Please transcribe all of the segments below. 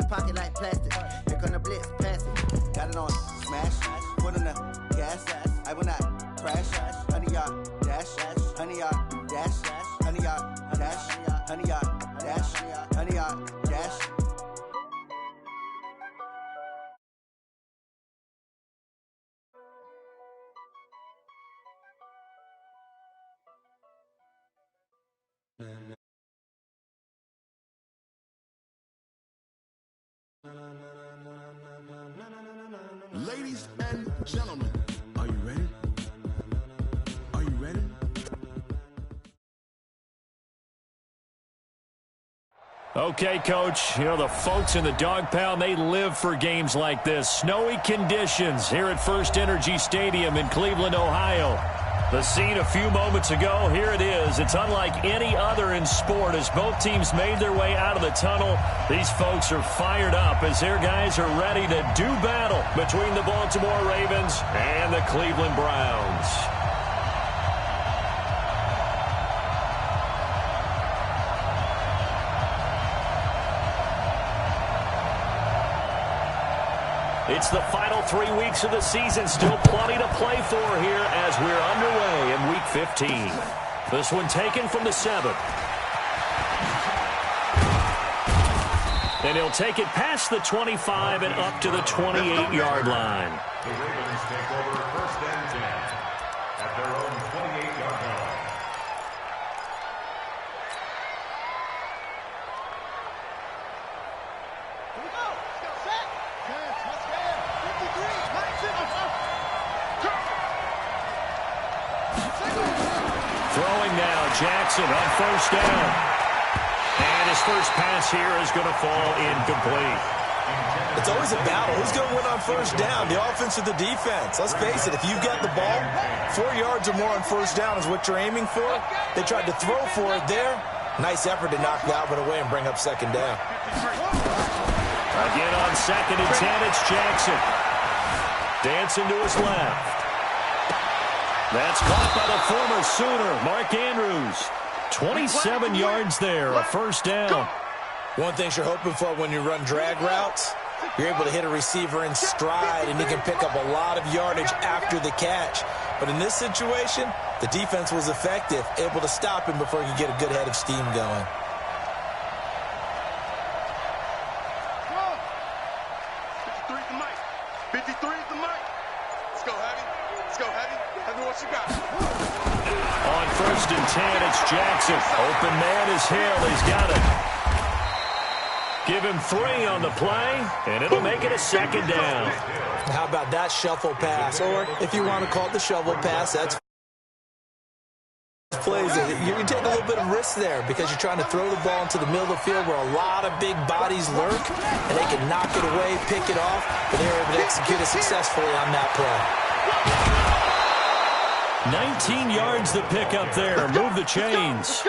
pocket like plastic. Here come the blitz, pass it. Got it on smash, put on the gas. I will not crash. 100 yard dash, 100 yard dash, 100 yard dash, 100 yard dash, 100 yard dash. Ladies and gentlemen, are you ready? Are you ready? Okay, Coach, you know, the folks in the dog pound, they live for games like this. Snowy conditions here at First Energy Stadium in Cleveland, Ohio. The scene a few moments ago, here it is. It's unlike any other in sport as both teams made their way out of the tunnel. These folks are fired up as their guys are ready to do battle between the Baltimore Ravens and the Cleveland Browns. It's the final 3 weeks of the season. Still plenty to play for here as we're underway in Week 15. This one taken from the 7. And he'll take it past the 25 and up to the 28-yard line. The Ravens take over 1st and 10 at their own 28-yard line. Throwing now, Jackson on 1st down. And his first pass here is going to fall incomplete. It's always a battle. Who's going to win on 1st down, the offense or the defense? Let's face it, if you've got the ball, 4 yards or more on 1st down is what you're aiming for. They tried to throw for it there. Nice effort to knock Galvin away and bring up 2nd down. Again on 2nd and 10, it's Jackson. Dancing to his left. That's caught by the former Sooner, Mark Andrews. 27 yards there, a 1st down. One thing you're hoping for when you run drag routes, you're able to hit a receiver in stride, and he can pick up a lot of yardage after the catch. But in this situation, the defense was effective, able to stop him before he could get a good head of steam going. On 1st and 10, it's Jackson. Open man is Hill. He's got it. Give him 3 on the play, and it'll make it a 2nd down. How about that shuffle pass? Or if you want to call it the shovel pass, that's plays it. You take a little bit of risk there because you're trying to throw the ball into the middle of the field where a lot of big bodies lurk, and they can knock it away, pick it off, but they were able to execute it successfully on that play. 19 yards to pick up there. Move the chains.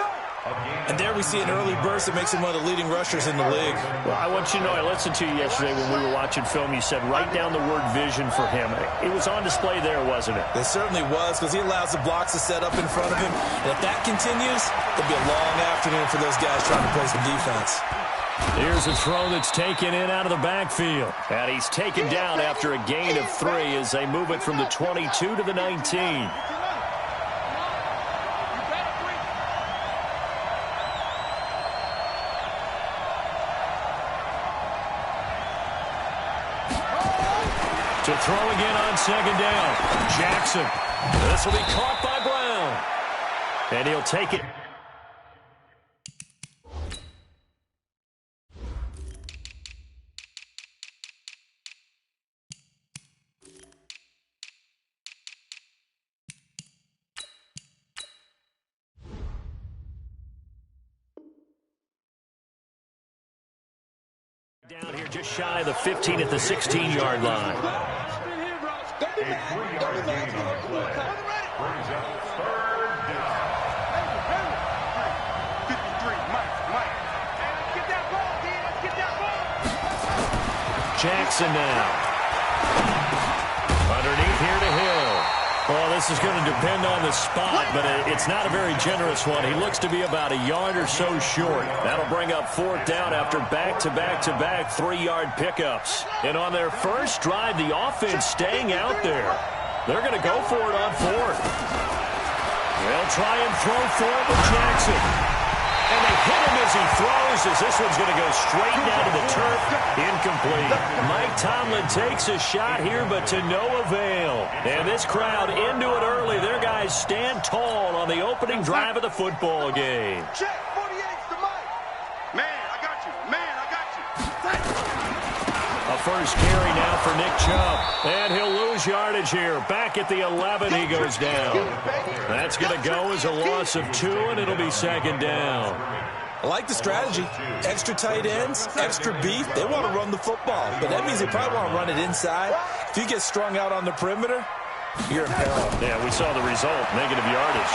And there we see an early burst that makes him one of the leading rushers in the league. Well, I want you to know, I listened to you yesterday when we were watching film. You said write down the word vision for him. It was on display there, wasn't it? It certainly was, because he allows the blocks to set up in front of him. And if that continues, it'll be a long afternoon for those guys trying to play some defense. Here's a throw that's taken in out of the backfield. And he's taken down after a gain of 3 as they move it from the 22 to the 19. To throw again on 2nd down. Jackson. This will be caught by Brown. And he'll take it. Down here just shy of the 15 at the 16-yard line. A 3-yard gain on the play brings up 3rd down. 53, Mike. Get that ball, D. Let's get that ball. Jackson now. Underneath here to Hill. Well, this is going to depend on the spot, but it's not a very generous one. He looks to be about a yard or so short. That'll bring up 4th down after back-to-back-to-back 3-yard pickups. And on their first drive, the offense staying out there. They're going to go for it on 4th. They'll try and throw for it with Jackson. And they hit him as he throws, as this one's going to go straight down to the turf. Incomplete. Mike Tomlin takes a shot here, but to no avail. And this crowd into it early. Their guys stand tall on the opening drive of the football game. Check, 48's the mic. Man, I got you. Man, I got you. A first carry now for Nick Chubb. And he'll lose yardage here. Back at the 11, he goes down. That's going to go as a loss of 2, and it'll be 2nd down. I like the strategy. Extra tight ends, extra beef. They want to run the football, but that means they probably want to run it inside. If you get strung out on the perimeter, you're in peril. Yeah, we saw the result, negative yardage.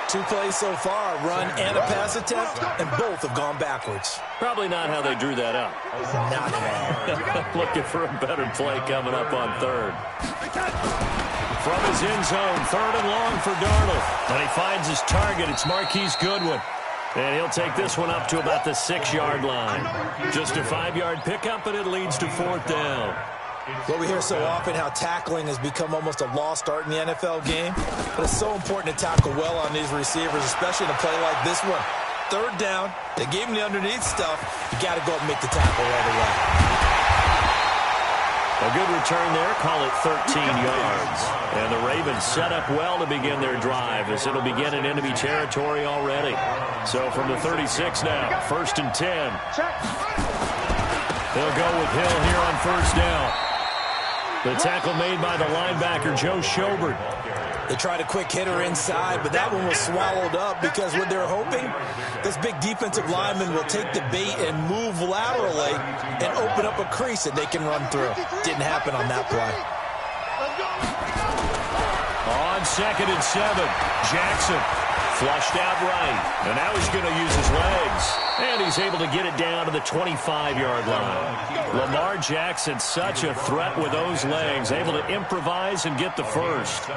2 plays so far, run and a pass attempt, and both have gone backwards. Probably not how they drew that up. Not at all. Looking for a better play coming up on 3rd. From his end zone, 3rd and long for Darnold. And he finds his target. It's Marquise Goodwin. And he'll take this one up to about the 6-yard line. Just a 5-yard pickup, and it leads to 4th down. Well, we hear so often how tackling has become almost a lost art in the NFL game. But it's so important to tackle well on these receivers, especially in a play like this one. 3rd down, they gave him the underneath stuff. You got to go up and make the tackle right away. A good return there, call it 13 yards. And the Ravens set up well to begin their drive as it'll begin in enemy territory already. So from the 36 now, 1st and 10. They'll go with Hill here on 1st down. The tackle made by the linebacker, Joe Schobert. They tried a quick hitter inside, but that one was swallowed up because what they're hoping, this big defensive lineman will take the bait and move laterally and open up a crease that they can run through. Didn't happen on that play. On 2nd and 7, Jackson flushed out right. And now he's going to use his legs. And he's able to get it down to the 25-yard line. Lamar Jackson, such a threat with those legs, able to improvise and get the first.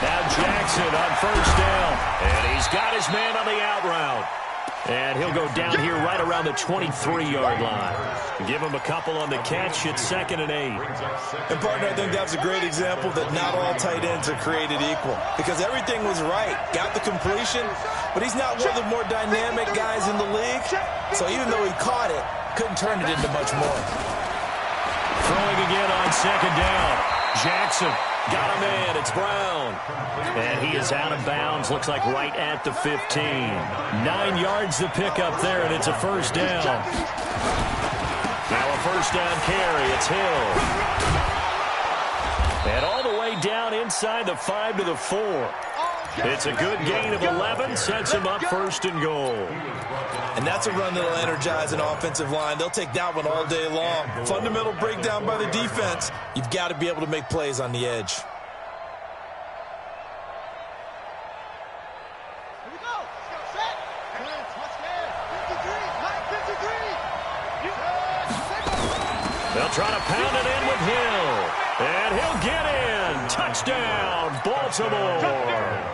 Now Jackson on 1st down. And he's got his man on the out route. And he'll go down here right around the 23-yard line. Give him a couple on the catch. It's 2nd and 8. And, partner, I think that's a great example that not all tight ends are created equal. Because everything was right. Got the completion, but he's not one of the more dynamic guys in the league. So even though he caught it, couldn't turn it into much more. Throwing again on 2nd down. Jackson. Got a man. It's Brown. And he is out of bounds. Looks like right at the 15. 9 yards to pick up there, and it's a 1st down. Now a 1st down carry. It's Hill. And all the way down inside the 5 to the 4. It's a good gain of 11. Sets him up 1st and goal. And that's a run that'll energize an offensive line. They'll take that one all day long. Fundamental breakdown by the defense. You've got to be able to make plays on the edge. They'll try to pound it in with Hill. And he'll get in. Touchdown, Baltimore.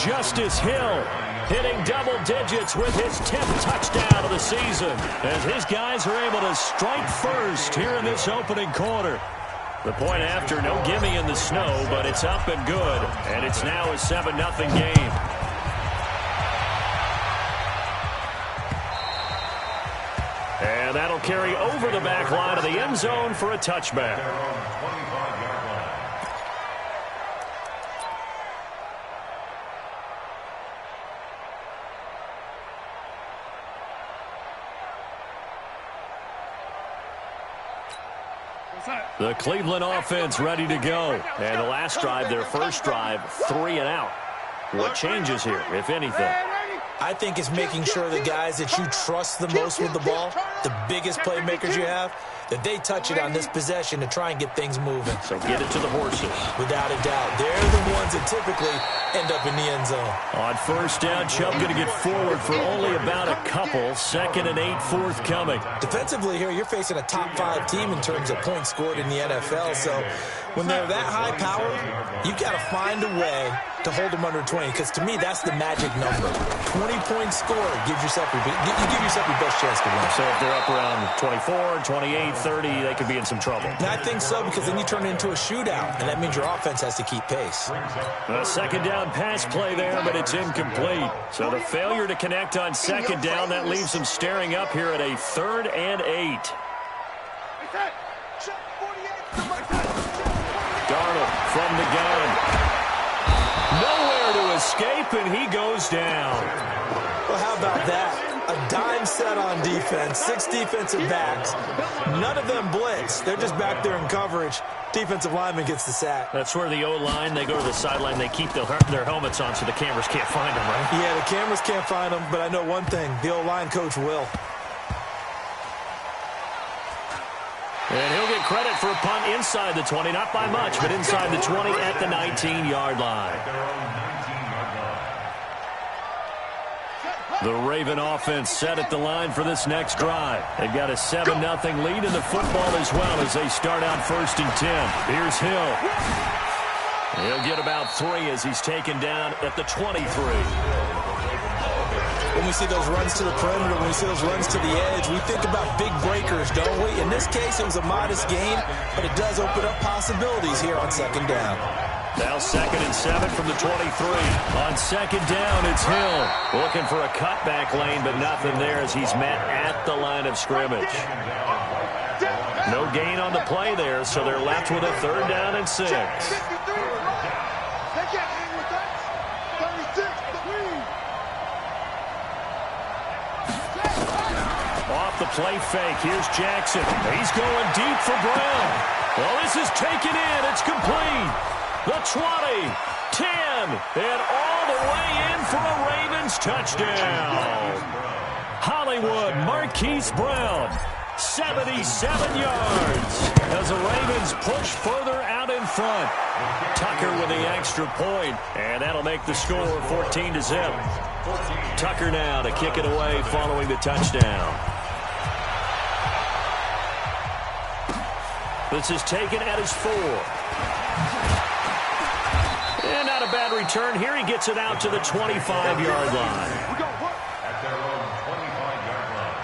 Justice Hill hitting double digits with his 10th touchdown of the season as his guys are able to strike first here in this opening quarter. The point after, no gimme in the snow, but it's up and good, and it's now a 7-0 game. And that'll carry over the back line of the end zone for a touchback. The Cleveland offense ready to go. And the last drive, their first drive, 3 and out. What changes here, if anything? I think it's making sure the guys that you trust the most with the ball, the biggest playmakers you have, that they touch it on this possession to try and get things moving. So get it to the horses. Without a doubt. They're the ones that typically end up in the end zone. On first down, Chubb going to get forward for only about a couple. 2nd and 8 forthcoming. Defensively here, you're facing a top 5 team in terms of points scored in the NFL. So when they're that high powered, you've got to find a way to hold them under 20, because to me, that's the magic number. 20-point score gives yourself you give yourself your best chance to win. So if they're up around 24, 28, 30, they could be in some trouble. And I think so, because then you turn it into a shootout, and that means your offense has to keep pace. A 2nd down pass play there, but it's incomplete. So the failure to connect on 2nd down, that leaves them staring up here at a 3rd and 8. Darnold from the gun. Nowhere to escape, and he goes down. Well, how about that? A dime set on defense, 6 defensive backs. None of them blitz. They're just back there in coverage. Defensive lineman gets the sack. That's where the O-line, they go to the sideline, they keep their helmets on so the cameras can't find them, right? Yeah, the cameras can't find them, but I know one thing. The O-line coach will. And he'll get credit for a punt inside the 20, not by much, but inside the 20 at the 19-yard line. The Raven offense set at the line for this next drive. They've got a 7-0 lead in the football as well as they start out 1st and 10. Here's Hill. He'll get about 3 as he's taken down at the 23. When we see those runs to the perimeter, when we see those runs to the edge, we think about big breakers, don't we? In this case, it was a modest gain, but it does open up possibilities here on 2nd down. Now 2nd and 7 from the 23. On 2nd down, it's Hill. Looking for a cutback lane, but nothing there as he's met at the line of scrimmage. No gain on the play there, so they're left with a 3rd down and 6. Off the play fake, here's Jackson. He's going deep for Brown. Well, this is taken in. It's complete. The 20, 10, and all the way in for a Ravens touchdown. Hollywood Marquise Brown, 77 yards as the Ravens push further out in front. Tucker with the extra point, and that'll make the score 14-0. Tucker now to kick it away following the touchdown. This is taken at his 4. And not a bad return. Here he gets it out to the 25-yard line. At their own 25-yard line.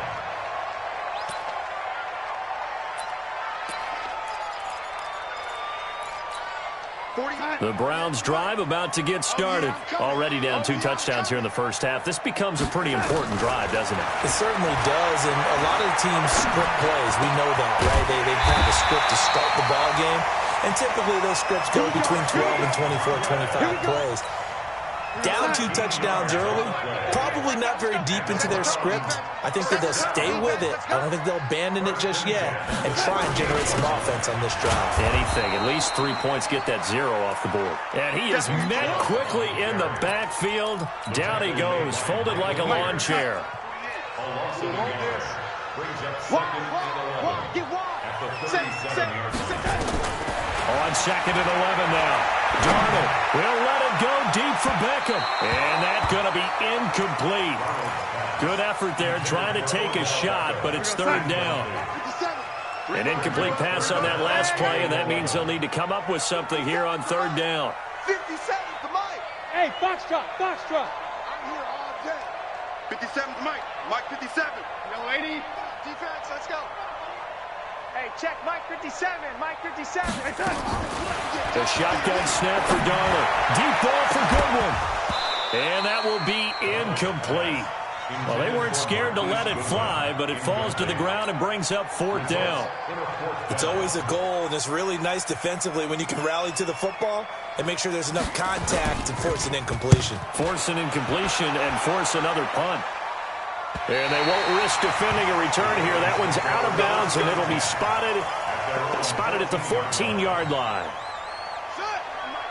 The Browns drive about to get started. Already down 2 touchdowns here in the first half. This becomes a pretty important drive, doesn't it? It certainly does, and a lot of the teams script plays. We know that, right? They have a script to start the ball game, and typically those scripts go between 12 and 24, 25 plays. Down 2 touchdowns early, probably not very deep into their script. I think that they'll stay with it. I don't think they'll abandon it just yet and try and generate some offense on this drive. Anything, at least 3 points, get that 0 off the board. And he is met quickly in the backfield. Down he goes, folded like a lawn chair. On 2nd and 11 now. Darnold will let it go deep for Beckham. And that's going to be incomplete. Good effort there trying to take a shot, but it's 3rd down. An incomplete pass on that last play, and that means they'll need to come up with something here on 3rd down. 57 to Mike. Hey, Foxtrot. I'm here all day. 57 to Mike. Mike 57. Young lady. Defense, let's go. Hey, check Mike 57. Mike 57. The shotgun snap for Darnold. Deep ball for Goodwin. And that will be incomplete. Well, they weren't scared to let it fly, but it falls to the ground and brings up 4th down. It's always a goal, and it's really nice defensively when you can rally to the football and make sure there's enough contact to force an incompletion. Force an incompletion and force another punt. And they won't risk defending a return here. That one's out of bounds, and it'll be spotted at the 14-yard line.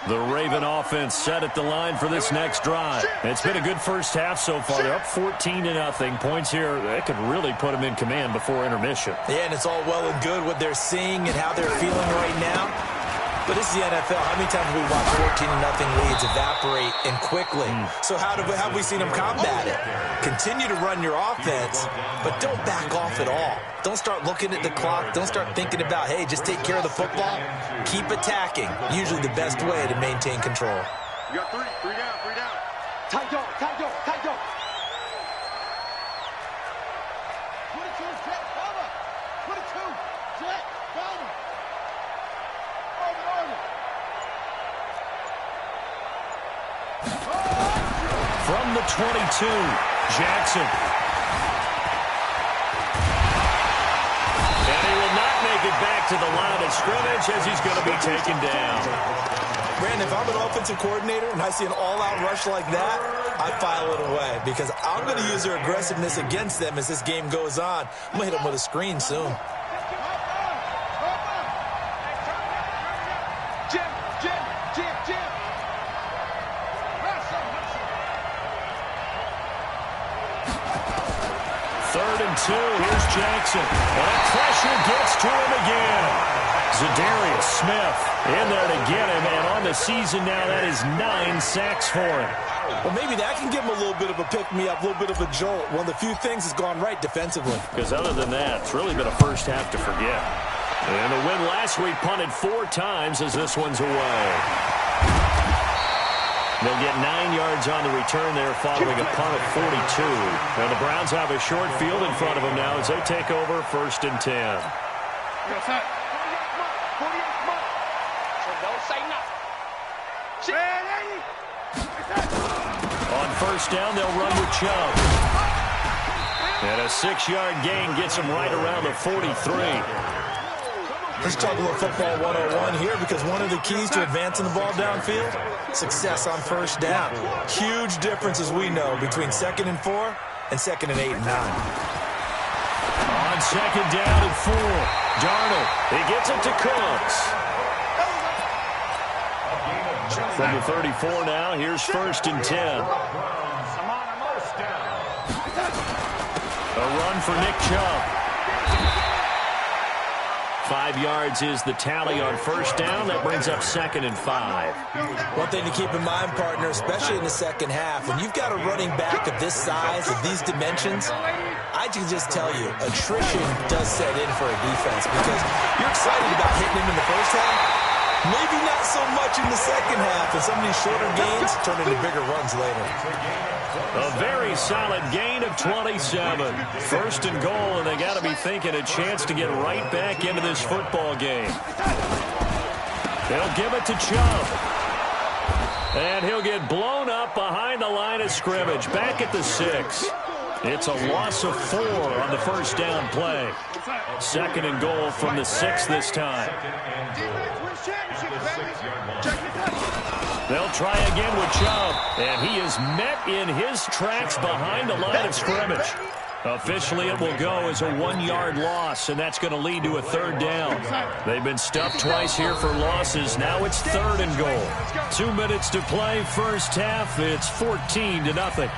The Raven offense set at the line for this next drive. It's been a good first half so far. They're up 14-0. Points here, that could really put them in command before intermission. Yeah, and it's all well and good what they're seeing and how they're feeling right now. But this is the NFL. How many times have we watched 14-0 leads evaporate and quickly? So how have we seen them combat it? Continue to run your offense, but don't back off at all. Don't start looking at the clock. Don't start thinking about, hey, just take care of the football. Keep attacking. Usually the best way to maintain control. You got three down. Tight dog. 22, jet, cover. 22, jet, cover. From the 22, Jackson. And he will not make it back to the line of scrimmage as he's going to be taken down. Brandon, if I'm an offensive coordinator and I see an all-out rush like that, I file it away because I'm going to use their aggressiveness against them as this game goes on. I'm going to hit them with a screen soon. Jim. 3rd and 2. Here's Jackson. And pressure gets to him again. Zadarius Smith in there to get him. And on the season now, that is 9 sacks for him. Well, maybe that can give him a little bit of a pick-me-up, a little bit of a jolt. One of the few things that's gone right defensively. Because other than that, it's really been a first half to forget. And the win last week punted 4 times as this one's away. They'll get 9 yards on the return there following a punt of 42. Now the Browns have a short field in front of them now as they take over 1st and 10. On 1st down, they'll run with Chubb. And a 6-yard gain gets them right around the 43. Let's talk a little football 101 here because one of the keys to advancing the ball downfield, success on 1st down. Huge difference, as we know, between 2nd and 4 and 2nd and 8 and 9. On 2nd down and 4, Darnold, he gets it to Cooks. From the 34 now, here's 1st and 10. A run for Nick Chubb. 5 yards is the tally on 1st down. That brings up 2nd and 5. One thing to keep in mind, partner, especially in the second half, when you've got a running back of this size, of these dimensions, I can just tell you, attrition does set in for a defense because you're excited about hitting him in the first half. Maybe not so much in the second half, and some of these shorter gains turn into bigger runs later. A very solid gain of 27. 1st and goal, and they got to be thinking a chance to get right back into this football game. They'll give it to Chubb. And he'll get blown up behind the line of scrimmage, back at the 6. It's a loss of 4 on the 1st down play. 2nd and goal from the 6 this time. They'll try again with Chubb, and he is met in his tracks behind the line of scrimmage. Officially, it will go as a 1-yard loss, and that's going to lead to a 3rd down. They've been stuffed twice here for losses. Now it's 3rd and goal. 2 minutes to play, first half. It's 14-0.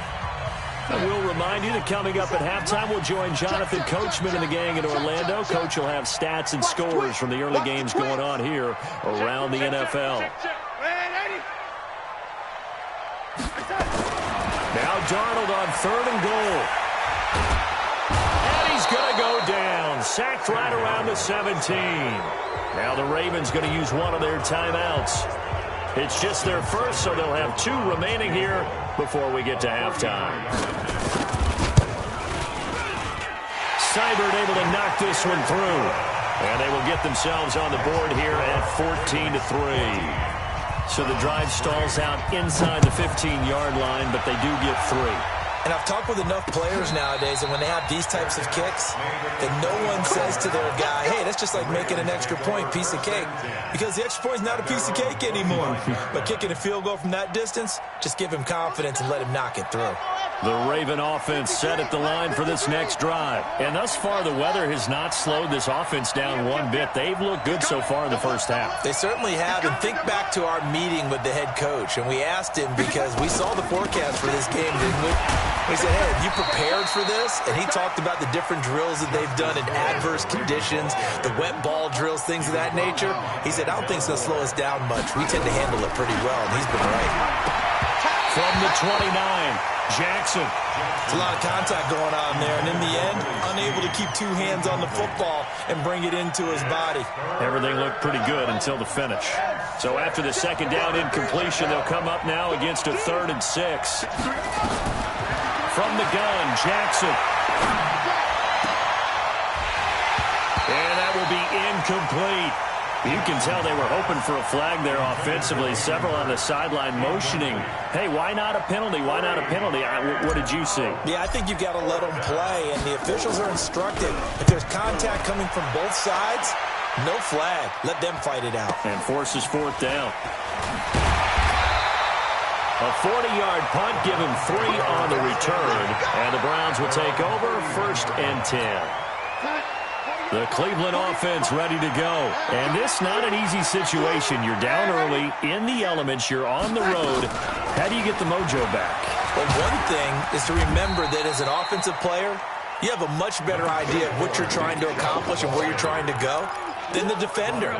I will remind you that coming up at halftime, we'll join Jonathan Coachman and the gang in Orlando. Coach will have stats and scores from the early games going on here around the NFL. Now Darnold on 3rd and goal. And he's going to go down. Sacked right around the 17. Now the Ravens going to use one of their timeouts. It's just their first, so they'll have 2 remaining here before we get to halftime. Seibert able to knock this one through. And they will get themselves on the board here at 14-3. So the drive stalls out inside the 15-yard line, but they do get 3. And I've talked with enough players nowadays, and when they have these types of kicks, that no one says to their guy, hey, that's just like making an extra point, piece of cake. Because the extra point is not a piece of cake anymore. But kicking a field goal from that distance, just give him confidence and let him knock it through. The Raven offense set at the line for this next drive. And thus far, the weather has not slowed this offense down one bit. They've looked good so far in the first half. They certainly have. And think back to our meeting with the head coach. And we asked him because we saw the forecast for this game, didn't we? We said, hey, have you prepared for this? And he talked about the different drills that they've done in adverse conditions, the wet ball drills, things of that nature. He said, I don't think it's going to slow us down much. We tend to handle it pretty well, and he's been right. From the 29, Jackson. It's a lot of contact going on there, and in the end, unable to keep two hands on the football and bring it into his body. Everything looked pretty good until the finish. So after the second down incompletion, they'll come up now against a 3rd and 6. From the gun, Jackson. And that will be incomplete. You can tell they were hoping for a flag there offensively. Several on the sideline motioning, hey, why not a penalty? Why not a penalty? What did you see? Yeah, I think you've got to let them play, and the officials are instructed. If there's contact coming from both sides, no flag. Let them fight it out. And forces 4th down. A 40-yard punt, give him 3 on the return, and the Browns will take over 1st and 10. The Cleveland offense ready to go. And this not an easy situation. You're down early, in the elements, you're on the road. How do you get the mojo back? Well, one thing is to remember that as an offensive player, you have a much better idea of what you're trying to accomplish and where you're trying to go than the defender.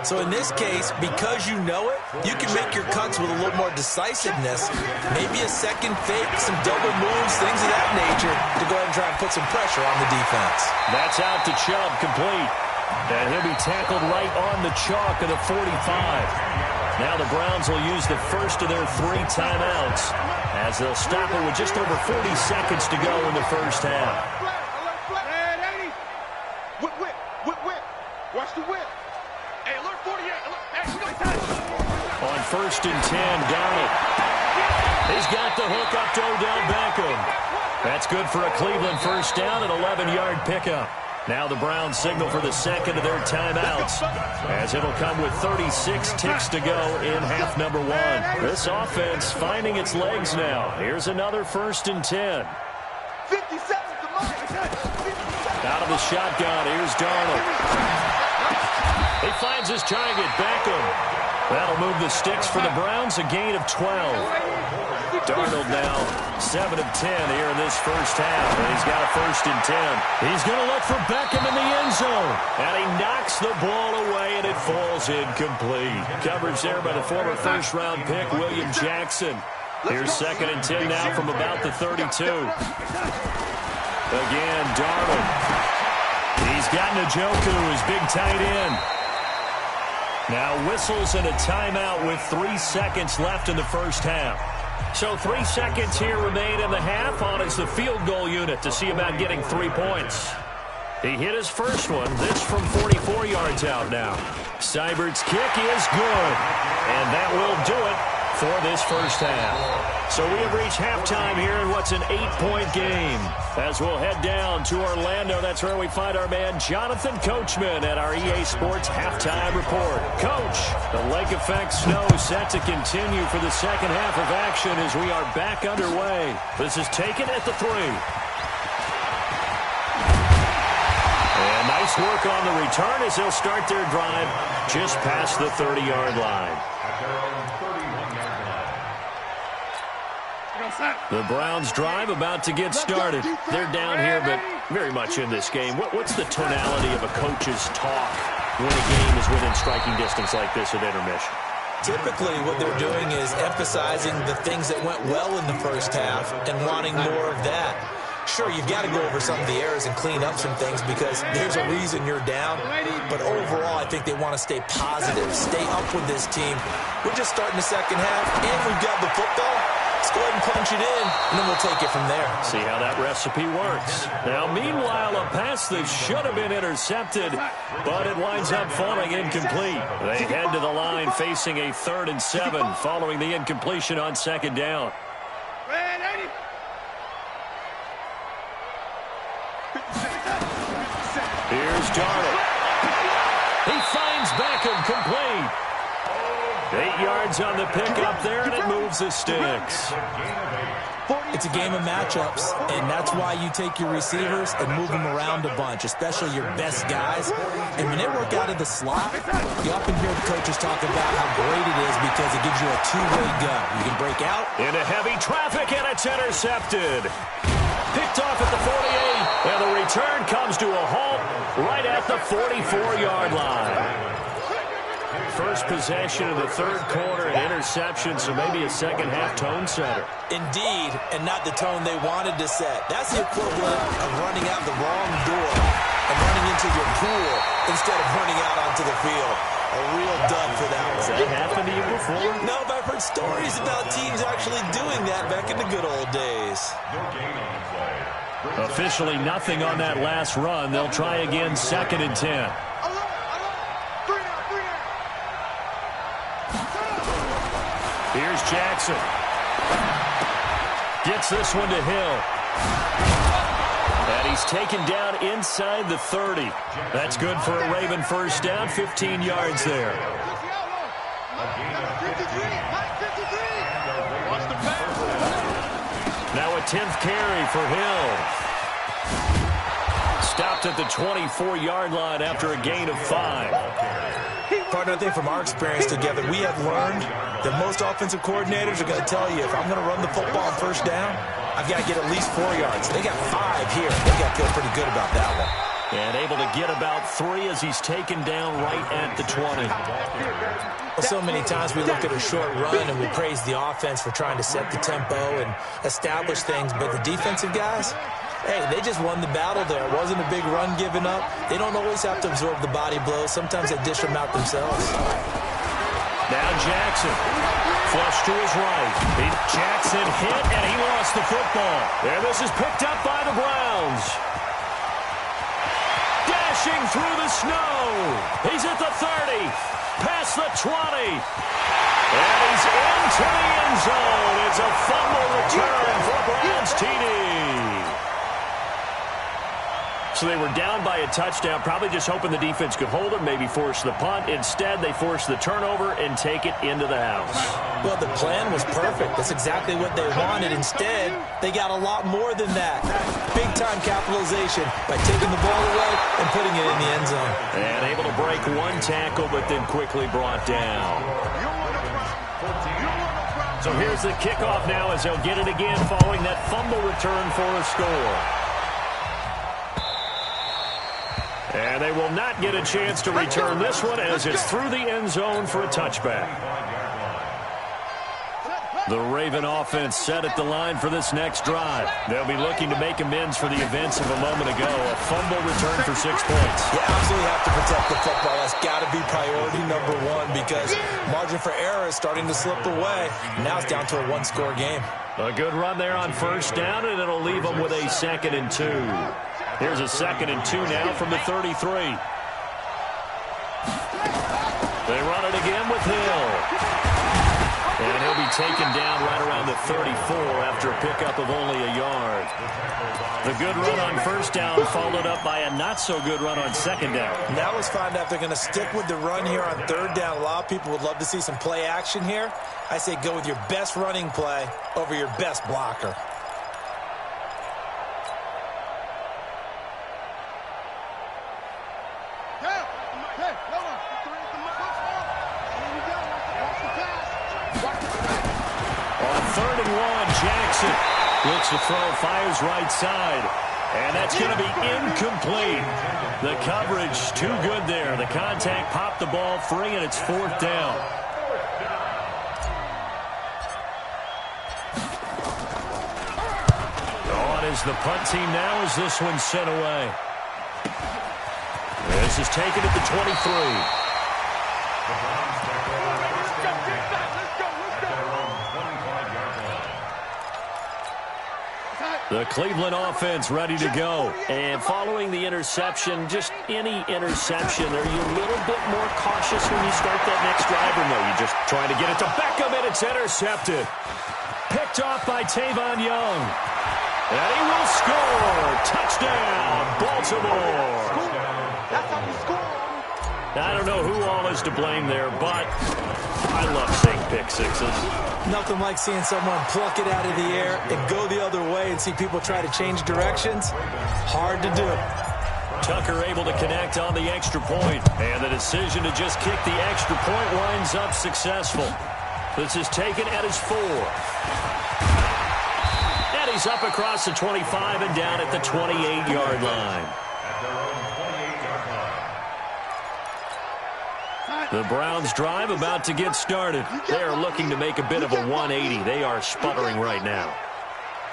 So in this case, because you know it, you can make your cuts with a little more decisiveness, maybe a second fake, some double moves, things of that nature, to go ahead and try and put some pressure on the defense. That's out to Chubb, complete. And he'll be tackled right on the chalk of the 45. Now the Browns will use the first of their 3 timeouts as they'll stop it with just over 40 seconds to go in the first half. Watch the whip. Hey, alert 48. Hey, we got time. On 1st and 10, Donald. He's got the hook up to Odell Beckham. That's good for a Cleveland first down, an 11-yard pickup. Now the Browns signal for the second of their timeouts, as it'll come with 36 ticks to go in half number 1. This offense finding its legs now. Here's another 1st and 10. 50 seconds to move. Out of the shotgun, here's Darnold. He finds his target, Beckham. That'll move the sticks for the Browns, a gain of 12. Darnold now 7 of 10 here in this first half, and he's got a 1st and 10. He's going to look for Beckham in the end zone, and he knocks the ball away, and it falls incomplete. Coverage there by the former first-round pick, William Jackson. Here's 2nd and 10 now from about the 32. Again, Darnold. He's got Njoku, his big tight end. Now whistles and a timeout with 3 seconds left in the first half. So 3 seconds here remain in the half on as the field goal unit to see about getting 3 points. He hit his first one. This from 44 yards out now. Seibert's kick is good. And that will do it for this first half. So we have reached halftime here in what's an 8-point game. As we'll head down to Orlando, that's where we find our man Jonathan Coachman at our EA Sports Halftime Report. Coach, the lake effect snow set to continue for the second half of action as we are back underway. This is taken at the 3. And nice work on the return as they'll start their drive just past the 30-yard line. The Browns drive about to get started. They're down here, but very much in this game. What's the tonality of a coach's talk when a game is within striking distance like this at intermission? Typically, what they're doing is emphasizing the things that went well in the first half and wanting more of that. Sure, you've got to go over some of the errors and clean up some things because there's a reason you're down. But overall, I think they want to stay positive, stay up with this team. We're just starting the second half, and we've got the football. Let's go ahead and punch it in, and then we'll take it from there. See how that recipe works. Now, meanwhile, a pass that should have been intercepted, but it winds up falling incomplete. They head to the line facing a 3rd and 7 following the incompletion on 2nd down. Here's Darnold. He finds Beckham complete. 8 yards on the pickup there, and it moves the sticks. It's a game of matchups, and that's why you take your receivers and move them around a bunch, especially your best guys. And when they work out of the slot, you often hear the coaches talk about how great it is because it gives you a two-way go. You can break out. Into heavy traffic, and it's intercepted. Picked off at the 48, and the return comes to a halt right at the 44-yard line. First possession of the third quarter, an interception, so maybe a second-half tone setter. Indeed, and not the tone they wanted to set. That's the equivalent of running out the wrong door and running into your pool instead of running out onto the field. A real dud for that one. Has that happened to you before? No, but I've heard stories about teams actually doing that back in the good old days. Officially nothing on that last run. They'll try again, 2nd and 10. Here's Jackson. Gets this one to Hill. And he's taken down inside the 30. That's good for a Raven first down, 15 yards there. Now a 10th carry for Hill. Stopped at the 24-yard line after a gain of 5. Partner, I think from our experience together, we have learned that most offensive coordinators are going to tell you, if I'm going to run the football on first down, I've got to get at least 4 yards. They got 5 here. They got to feel pretty good about that one. And able to get about 3 as he's taken down right at the 20. Well, so many times we look at a short run and we praise the offense for trying to set the tempo and establish things, but the defensive guys, hey, they just won the battle there. It wasn't a big run given up. They don't always have to absorb the body blows. Sometimes they dish them out themselves. Now Jackson. Flush to his right. Jackson hit, and he lost the football. And this is picked up by the Browns. Dashing through the snow. He's at the 30. Past the 20. And he's into the end zone. It's a fumble return for Browns TD. So they were down by a touchdown, probably just hoping the defense could hold it, maybe force the punt. Instead, they forced the turnover and take it into the house. Well, the plan was perfect. That's exactly what they wanted. Instead, they got a lot more than that. Big-time capitalization by taking the ball away and putting it in the end zone. And able to break one tackle, but then quickly brought down. So here's the kickoff now as they'll get it again following that fumble return for a score. And they will not get a chance to return this one as it's through the end zone for a touchback. The Raven offense set at the line for this next drive. They'll be looking to make amends for the events of a moment ago. A fumble return for 6 points. You absolutely have to protect the football. That's got to be priority number one because margin for error is starting to slip away. Now it's down to a one-score game. A good run there on first down, and it'll leave them with a 2nd and 2. Here's a 2nd and 2 now from the 33. They run it again with Hill. And he'll be taken down right around the 34 after a pickup of only a yard. The good run on first down followed up by a not-so-good run on second down. Now let's find out if they're going to stick with the run here on third down. A lot of people would love to see some play action here. I say go with your best running play over your best blocker. Jackson looks to throw, fires right side, and that's going to be incomplete. The coverage too good there. The contact popped the ball free, and it's 4th down. On is the punt team now as this one's sent away. This is taken at the 23. The Cleveland offense ready to go. And following the interception, just any interception, are you a little bit more cautious when you start that next drive, or no? You just try to get it to Beckham, and it's intercepted. Picked off by Tavon Young. And he will score. Touchdown, Baltimore. That's how you score. I don't know who all is to blame there, but I love seeing pick sixes. Nothing like seeing someone pluck it out of the air and go the other way and see people try to change directions. Hard to do. Tucker able to connect on the extra point, and the decision to just kick the extra point winds up successful. This is taken at his 4. And he's up across the 25 and down at the 28-yard line. The Browns drive about to get started. They are looking to make a bit of a 180. They are sputtering right now.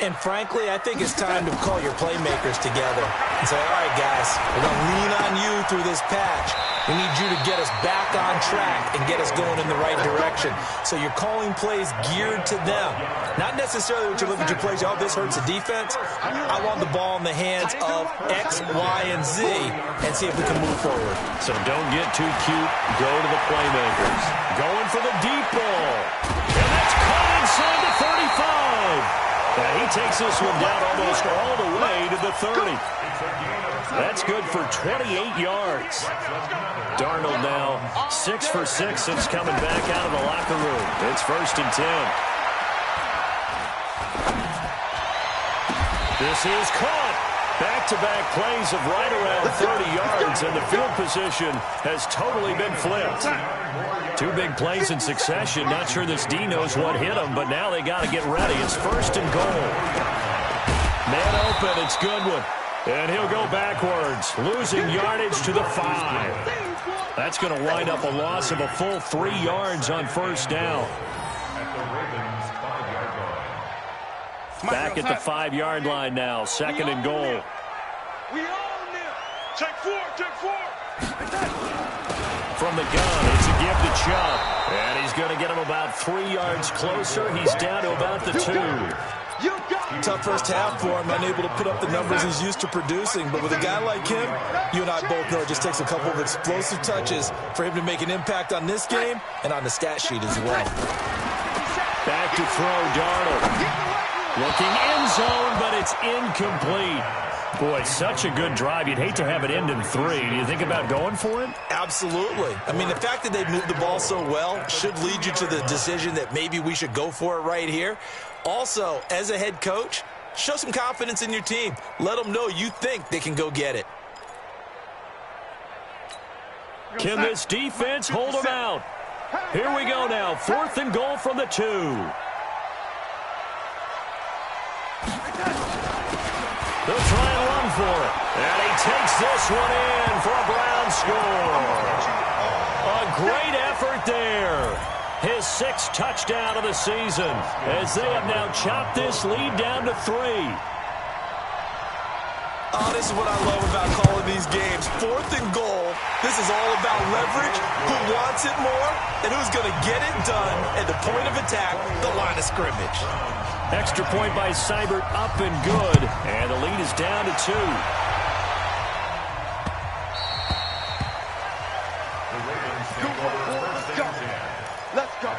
And frankly, I think it's time to call your playmakers together and say, all right, guys, we're going to lean on you through this patch. We need you to get us back on track and get us going in the right direction. So you're calling plays geared to them. Not necessarily what you look at your plays, oh, this hurts the defense. I want the ball in the hands of X, Y, and Z and see if we can move forward. So don't get too cute. Go to the playmakers. Going for the deep ball. And that's caught inside the 35. And he takes this one down almost all the way to the 30. That's good for 28 yards. Darnold now 6 for 6 since coming back out of the locker room. It's 1st and 10. This is caught. Back-to-back plays of right around 30 yards, and the field position has totally been flipped. 2 big plays in succession. Not sure this D knows what hit him, but now they got to get ready. It's 1st and goal. Man open. It's Goodwin. And he'll go backwards, losing yardage to the 5. That's going to wind up a loss of a full 3 yards on 1st down. Back at the 5-yard line now, 2nd and goal. We own them. Take 4, take 4. From the gun, it's a give to Chubb. And he's going to get him about 3 yards closer. He's down to about the 2. Tough first half for him, unable to put up the numbers he's used to producing. But with a guy like him, you and I both know it just takes a couple of explosive touches for him to make an impact on this game and on the stat sheet as well. Back to throw, Darnold. Looking end zone, but it's incomplete. Boy, such a good drive. You'd hate to have it end in 3. Do you think about going for it? Absolutely. I mean, the fact that they've moved the ball so well should lead you to the decision that maybe we should go for it right here. Also, as a head coach, show some confidence in your team. Let them know you think they can go get it. Can this defense hold them out? Here we go now. 4th and goal from the 2. They'll try and run for it. And he takes this one in for a Brown score. A great effort there. His 6th touchdown of the season as they have now chopped this lead down to 3. Oh, this is what I love about calling these games. 4th and goal. This is all about leverage, who wants it more, and who's going to get it done at the point of attack, the line of scrimmage. Extra point by Seibert, up and good, and the lead is down to 2. Let's go.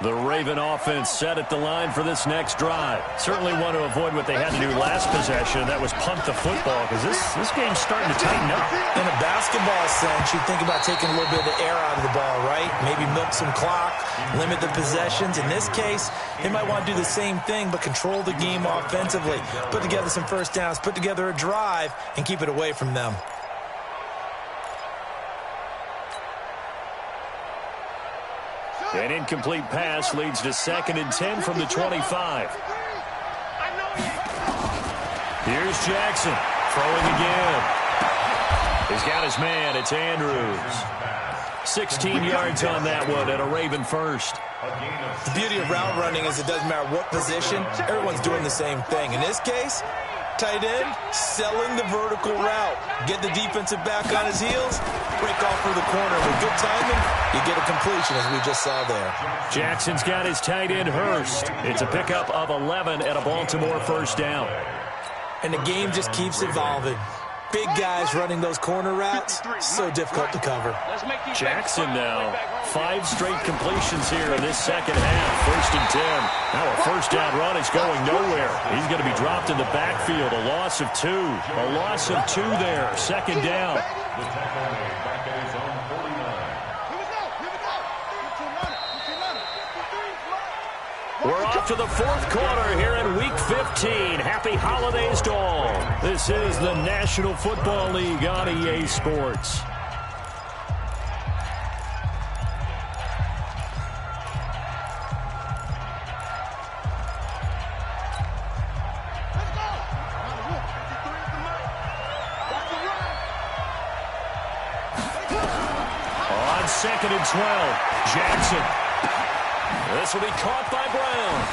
The Raven offense set at the line for this next drive. Certainly want to avoid what they had to do last possession. That was punt the football, because this game's starting to tighten up. In a basketball sense, you think about taking a little bit of the air out of the ball, right? Maybe milk some clock, limit the possessions. In this case, they might want to do the same thing, but control the game offensively. Put together some first downs, put together a drive, and keep it away from them. An incomplete pass leads to 2nd and 10 from the 25. Here's Jackson throwing again. He's got his man. It's Andrews. 16 yards on that one and a Raven first. The beauty of route running is it doesn't matter what position. Everyone's doing the same thing. In this case, tight end, selling the vertical route. Get the defensive back on his heels, break off for the corner. With good timing, you get a completion, as we just saw there. Jackson's got his tight end, Hurst. It's a pickup of 11 at a Baltimore first down. And the game just keeps evolving. Big guys running those corner routes, so difficult to cover. Jackson now. 5 straight completions here in this second half. 1st and 10. Now a first down run is going nowhere. He's going to be dropped in the backfield. A loss of 2. A loss of 2 there. 2nd down. We're off to the 4th quarter here in Week 15. Happy holidays to all. This is the National Football League on EA Sports. On 2nd and 12, Jackson. This will be caught by Brown.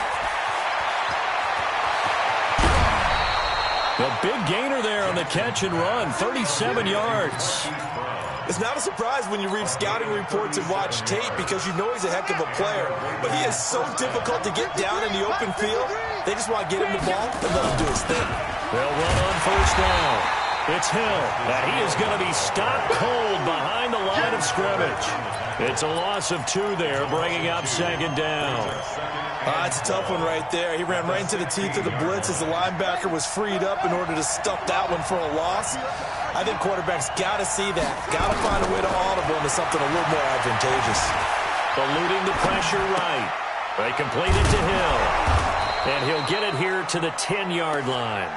The big gainer there on the catch and run, 37 yards. It's not a surprise when you read scouting reports and watch tape because you know he's a heck of a player. But he is so difficult to get down in the open field. They just want to get him the ball and let him do his thing. They'll run on 1st down. It's Hill. Now he is going to be stopped cold behind the line of scrimmage. It's a loss of 2 there, bringing up 2nd down. It's a tough one right there. He ran right into the teeth of the blitz as the linebacker was freed up in order to stuff that one for a loss. I think quarterbacks got to see that. Got to find a way to audible into something a little more advantageous. Eluding the pressure right. They complete it to Hill. And he'll get it here to the 10-yard line.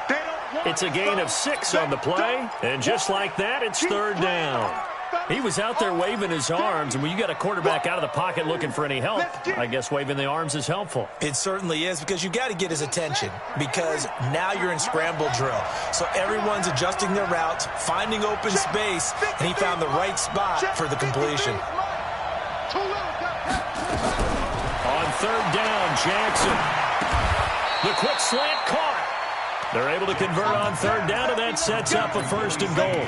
It's a gain of 6 on the play. And just like that, it's 3rd down. He was out there waving his arms, and when you got a quarterback out of the pocket looking for any help, I guess waving the arms is helpful. It certainly is, because you got to get his attention, because now you're in scramble drill. So everyone's adjusting their routes, finding open space, and he found the right spot for the completion. On 3rd down, Jackson. The quick slant caught. They're able to convert on 3rd down, and that sets up a 1st and goal.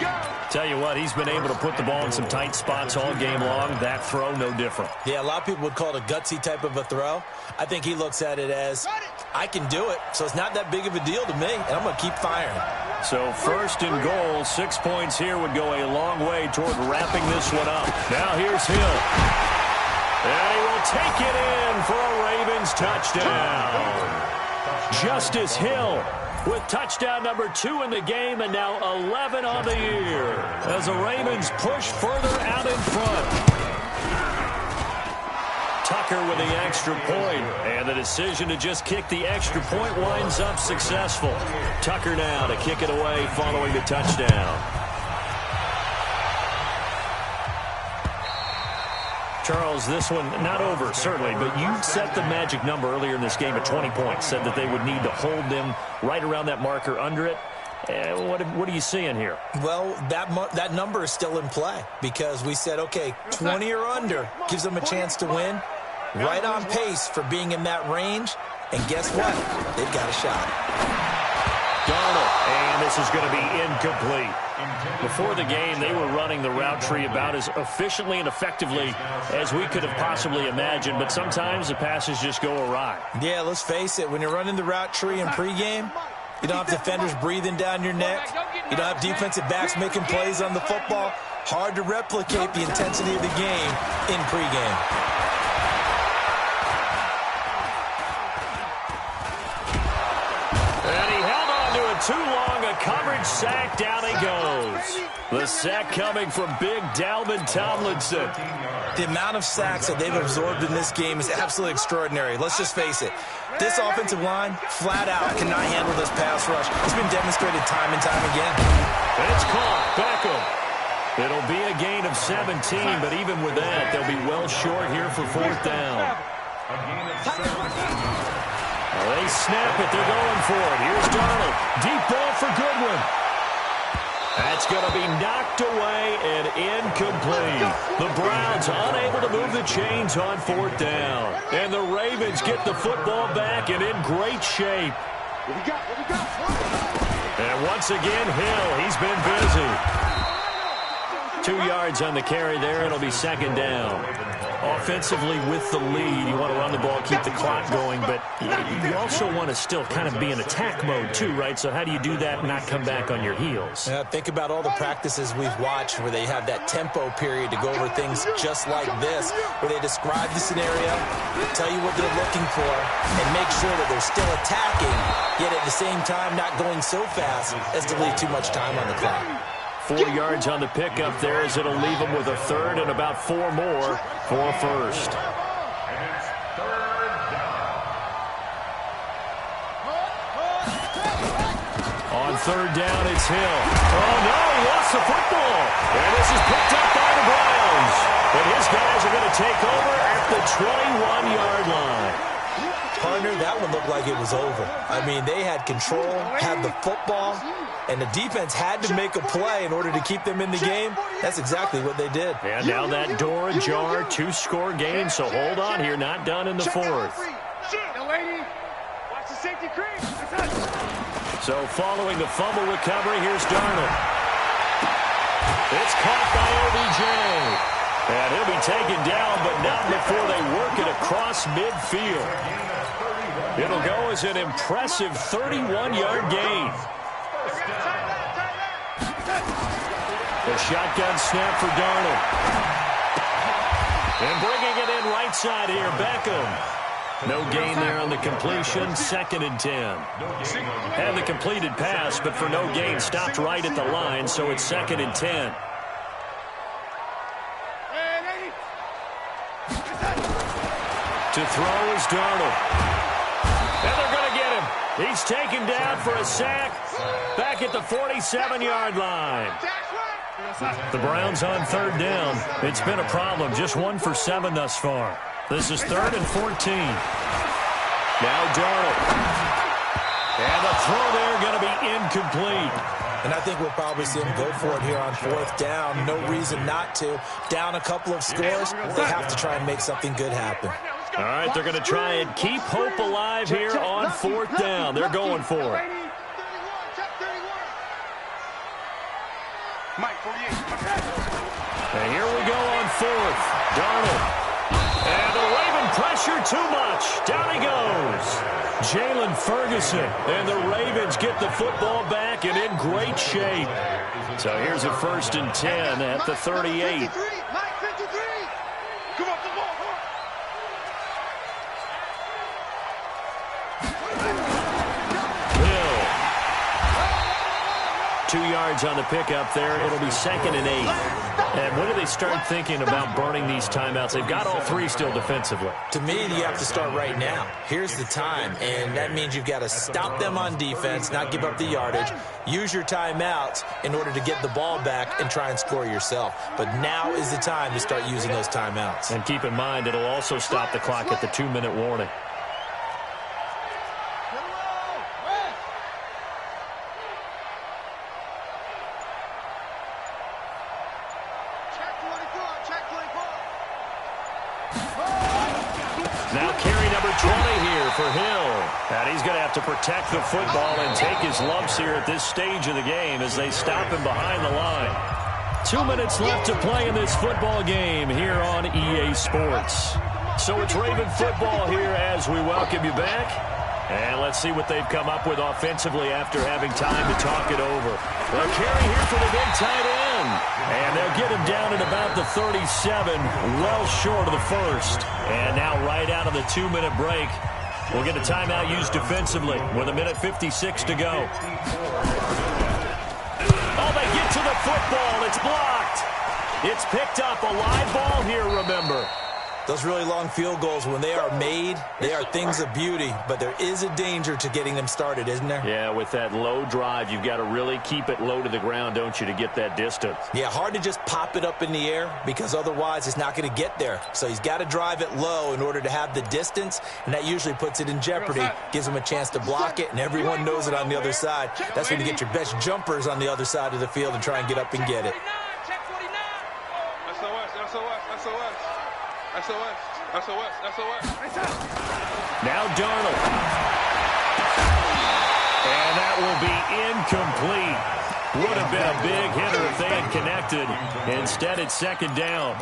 Tell you what, he's been able to put the ball in some tight spots all game long. That throw, no different. Yeah, a lot of people would call it a gutsy type of a throw. I think he looks at it as, I can do it, so it's not that big of a deal to me, and I'm going to keep firing. So 1st and goal, 6 points here would go a long way toward wrapping this one up. Now here's Hill. And he will take it in for a Ravens touchdown. Justice Hill with touchdown number 2 in the game, and now 11 on the year as the Ravens push further out in front. Tucker with the extra point, and the decision to just kick the extra point winds up successful. Tucker now to kick it away following the touchdown. Charles, this one not over, certainly, but you set the magic number earlier in this game at 20 points, said that they would need to hold them right around that marker under it. What are you seeing here? Well, that number is still in play because we said, okay, 20 or under gives them a chance to win. Right on pace for being in that range, and guess what? They've got a shot. Darnold, and this is going to be incomplete. Before the game, they were running the route tree about as efficiently and effectively as we could have possibly imagined, but sometimes the passes just go awry. Yeah, let's face it. When you're running the route tree in pregame, you don't have defenders breathing down your neck. You don't have defensive backs making plays on the football. Hard to replicate the intensity of the game in pregame. Too long, a coverage sack, down he goes. The sack coming from big Dalvin Tomlinson. The amount of sacks that they've absorbed in this game is absolutely extraordinary. Let's just face it. This offensive line, flat out, cannot handle this pass rush. It's been demonstrated time and time again. And it's caught. Beckham. It'll be a gain of 17, but even with that, they'll be well short here for 4th down. They snap it. They're going for it. Here's Darnold. Deep ball for Goodwin. That's going to be knocked away and incomplete. The Browns unable to move the chains on 4th down. And the Ravens get the football back and in great shape. And once again, Hill, he's been busy. 2 yards on the carry there. It'll be 2nd down. Offensively with the lead, you want to run the ball, keep the clock going, but you also want to still kind of be in attack mode too, right? So how do you do that and not come back on your heels? Think about all the practices we've watched where they have that tempo period to go over things just like this, where they describe the scenario, tell you what they're looking for, and make sure that they're still attacking, yet at the same time not going so fast as to leave too much time on the clock. 4 yards on the pickup there as it'll leave them with a third and about 4 more for a first. On third down, it's Hill. Oh, no, he lost the football. And this is picked up by the Browns. And his guys are going to take over at the 21-yard line. Partner, that one looked like it was over. I mean, they had control, had the football, and the defense had to make a play in order to keep them in the game. That's exactly what they did. And now that door ajar, 2-score game, so hold on here, not done in the fourth. So following the fumble recovery, here's Darnold. It's caught by OBJ. And he'll be taken down, but not before they work it across midfield. It'll go as an impressive 31-yard gain. The shotgun snap for Darnold. And bringing it in right side here, Beckham. No gain there on the completion, 2nd and 10. Had the completed pass, but for no gain, stopped right at the line, so it's 2nd and 10. To throw is Darnold. And they're going to get him. He's taken down for a sack back at the 47-yard line. The Browns on third down. It's been a problem. Just 1 for 7 thus far. This is 3rd and 14. Now Darnold. And the throw there going to be incomplete. And I think we'll probably see him go for it here on 4th down. No reason not to. Down a couple of scores, they have to try and make something good happen. All right, they're going to try and keep hope alive here on 4th down. They're going for it. And here we go on 4th. Darnold. And the Raven pressure too much. Down he goes. Jalen Ferguson. And the Ravens get the football back and in great shape. So here's a 1st and 10 at the 38. Hill. 2 yards on the pickup there. It'll be 2nd and 8. And when do they start thinking about burning these timeouts? They've got all 3 still defensively. To me, you have to start right now. Here's the time, and that means you've got to stop them on defense, not give up the yardage, use your timeouts in order to get the ball back and try and score yourself. But now is the time to start using those timeouts. And keep in mind, it'll also stop the clock at the 2-minute warning. Now carry number 20 here for Hill. And he's going to have to protect the football and take his lumps here at this stage of the game as they stop him behind the line. 2 minutes left to play in this football game here on EA Sports. So it's Raven football here as we welcome you back. And let's see what they've come up with offensively after having time to talk it over. A carry here for the big tight end. And they'll get him down at about the 37, well short of the first. And now right out of the 2-minute break, we'll get a timeout used defensively with 1:56 to go. Oh, they get to the football. It's blocked. It's picked up. A live ball here, remember. Those really long field goals, when they are made, they are things of beauty, but there is a danger to getting them started, isn't there? Yeah, with that low drive, you've got to really keep it low to the ground, don't you, to get that distance. Yeah, hard to just pop it up in the air because otherwise it's not going to get there. So he's got to drive it low in order to have the distance, and that usually puts it in jeopardy, gives him a chance to block it, and everyone knows it on the other side. That's when you get your best jumpers on the other side of the field and try and get up and get it. Now Darnold. And that will be incomplete. Would have been a big hitter if they had connected. Instead, it's second down.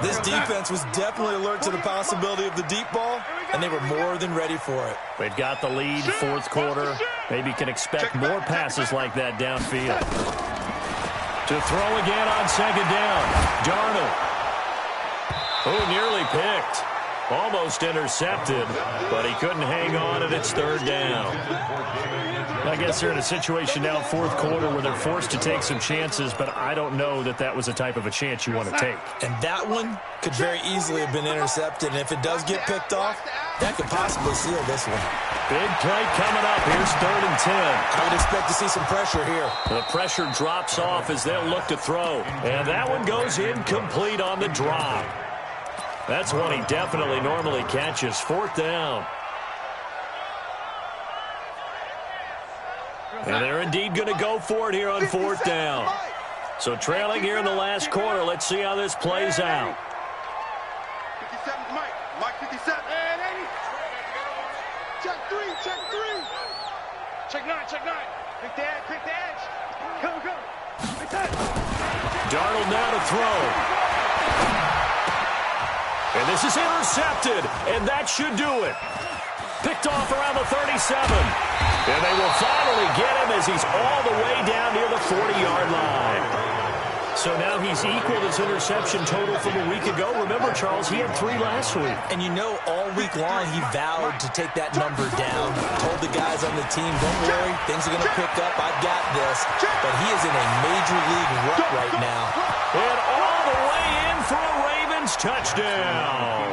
This defense was definitely alert to the possibility of the deep ball, and they were more than ready for it. They've got the lead, fourth quarter. Maybe can expect more passes like that downfield. To throw again on second down. Darnold. Oh, nearly picked. Almost intercepted, but he couldn't hang on, and it's third down. I guess they're in a situation now, fourth quarter, where they're forced to take some chances, but I don't know that that was the type of a chance you want to take. And that one could very easily have been intercepted, and if it does get picked off, that could possibly seal this one. Big play coming up. Here's 3rd and 10. I would expect to see some pressure here. The pressure drops off as they'll look to throw, and that one goes incomplete on the drop. That's one he definitely normally catches. 4th down. And they're indeed going to go for it here on 4th down. So trailing here in the last quarter. Let's see how this plays out. 57, Mike 57. And 80. Check 3, check 3. Check 9, check 9. Pick the edge. Go. Pick that. Darnold now to throw. And this is intercepted, and that should do it. Picked off around the 37. And they will finally get him as he's all the way down near the 40-yard line. So now he's equaled his interception total from a week ago. Remember, Charles, he had 3 last week. And you know, all week long he vowed to take that number down. Told the guys on the team, don't worry, things are going to pick up. I've got this. But he is in a major league rut right now. And all the way in for a Ravens touchdown.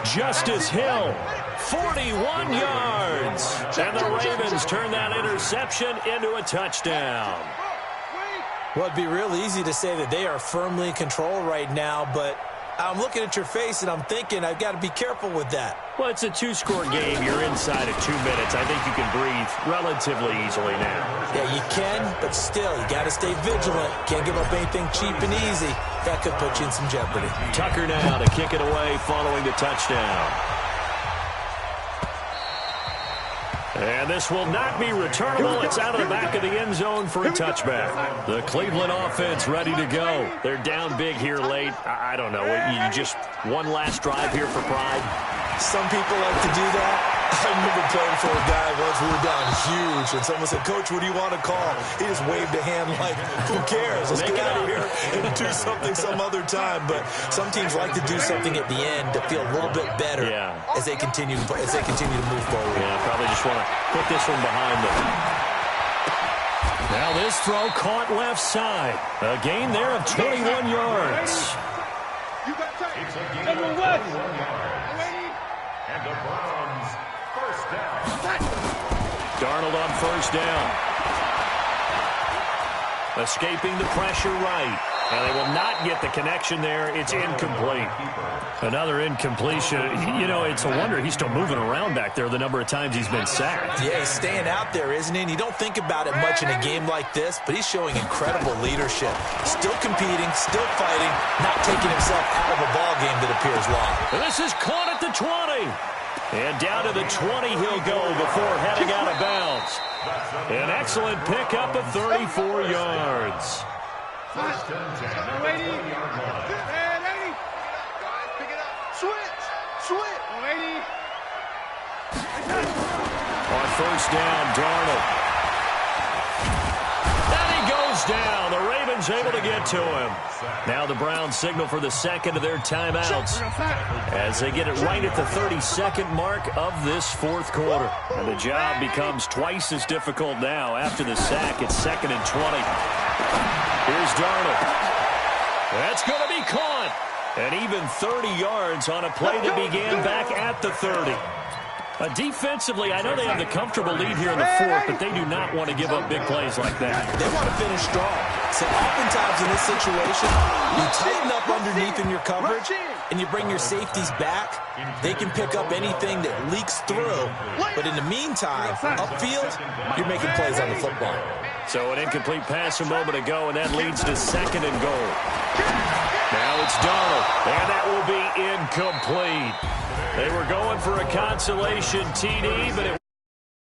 Justice Hill, 41 yards. And the Ravens turn that interception into a touchdown. Well, it'd be real easy to say that they are firmly in control right now, but I'm looking at your face and I'm thinking I've got to be careful with that. Well, it's a 2-score game. You're inside of 2 minutes. I think you can breathe relatively easily now. Yeah, you can, but still, you got to stay vigilant. Can't give up anything cheap and easy. That could put you in some jeopardy. Tucker now to kick it away following the touchdown. And this will not be returnable. It's out of the back of the end zone for a touchback. The Cleveland offense ready to go. They're down big here late. I don't know. You just one last drive here for pride. Some people like to do that. I remember playing for a guy once. We were down huge, and someone said, "Coach, what do you want to call?" He just waved a hand like, "Who cares? Let's get out of here and do something some other time." But some teams like to do something at the end to feel a little bit better as they continue to move forward. Yeah, probably just want to put this one behind them. Now this throw caught left side. A gain there of 21 yards. You got time. Number 1. And the Browns, first down. Darnold on first down. Escaping the pressure right. And they will not get the connection there. It's incomplete. Another incompletion. You know, it's a wonder he's still moving around back there the number of times he's been sacked. Yeah, he's staying out there, isn't he? And you don't think about it much in a game like this, but he's showing incredible leadership. Still competing, still fighting, not taking himself out of a ball game that appears long. And this is caught at the 20. And down to the 20 he'll go before heading out of bounds. An excellent pickup of 34 yards. First and 10. And 80. Pick it up. Switch. 80. On first down, Darnold. And he goes down. The Ravens able to get to him. Now the Browns signal for the second of their timeouts as they get it right at the 32nd mark of this fourth quarter. And the job becomes twice as difficult now. After the sack, it's 2nd and 20. Here's Darnold. That's going to be caught. And even 30 yards on a play that began back at the 30. Defensively, I know they have the comfortable lead here in the fourth, but they do not want to give up big plays like that. They want to finish strong. So oftentimes in this situation, you tighten up underneath in your coverage, and you bring your safeties back. They can pick up anything that leaks through. But in the meantime, upfield, you're making plays on the football. So an incomplete pass a moment ago, and that leads to 2nd and goal. Now it's Darnold, and that will be incomplete. They were going for a consolation TD, but it